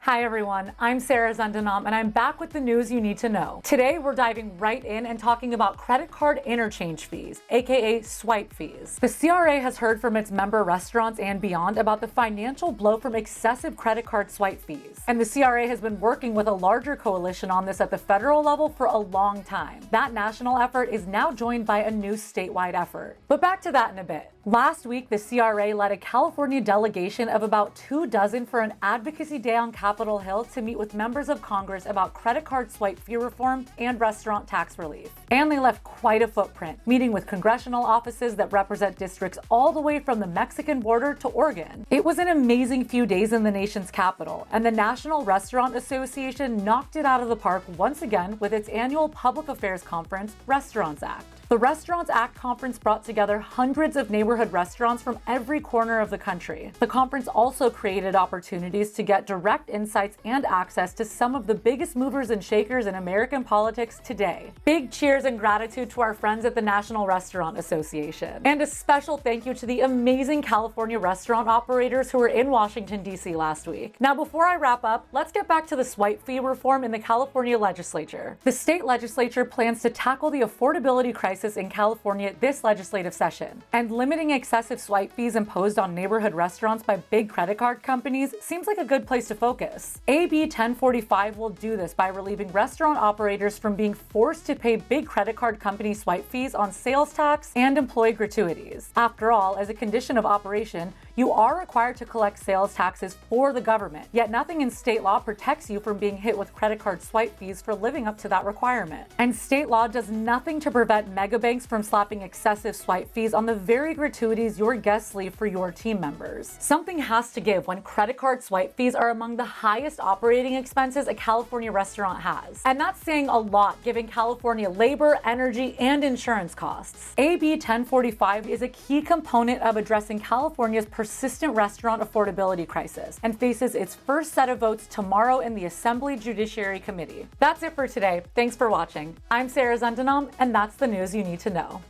Hi everyone, I'm Sara and I'm back with the news you need to know. Today we're diving right in and talking about credit card interchange fees, aka swipe fees. The CRA has heard from its member restaurants and beyond about the financial blow from excessive credit card swipe fees. And the CRA has been working with a larger coalition on this at the federal level for a long time. That national effort is now joined by a new statewide effort. But back to that in a bit. Last week, the CRA led a California delegation of about 24 for an advocacy day on Capitol Hill to meet with members of Congress about credit card swipe fee reform and restaurant tax relief. And they left quite a footprint, meeting with congressional offices that represent districts all the way from the Mexican border to Oregon. It was an amazing few days in the nation's capital, and the National Restaurant Association knocked it out of the park once again with its annual public affairs conference, Restaurants Act. The Restaurants Act conference brought together hundreds of neighborhood restaurants from every corner of the country. The conference also created opportunities to get direct insights and access to some of the biggest movers and shakers in American politics today. Big cheers and gratitude to our friends at the National Restaurant Association. And a special thank you to the amazing California restaurant operators who were in Washington, D.C. last week. Now, before I wrap up, let's get back to the swipe fee reform in the California legislature. The state legislature plans to tackle the affordability crisis in California this legislative session, and limiting excessive swipe fees imposed on neighborhood restaurants by big credit card companies seems like a good place to focus. AB 1045 will do this by relieving restaurant operators from being forced to pay big credit card company swipe fees on sales tax and employee gratuities. After all, as a condition of operation, you are required to collect sales taxes for the government, yet nothing in state law protects you from being hit with credit card swipe fees for living up to that requirement. And state law does nothing to prevent mega banks from slapping excessive swipe fees on the very gratuities your guests leave for your team members. Something has to give when credit card swipe fees are among the highest operating expenses a California restaurant has. And that's saying a lot given California labor, energy, and insurance costs. AB 1045 is a key component of addressing California's persistent restaurant affordability crisis and faces its first set of votes tomorrow in the Assembly Judiciary Committee. That's it for today. Thanks for watching. I'm Sara Zundanam, and that's the news you need to know.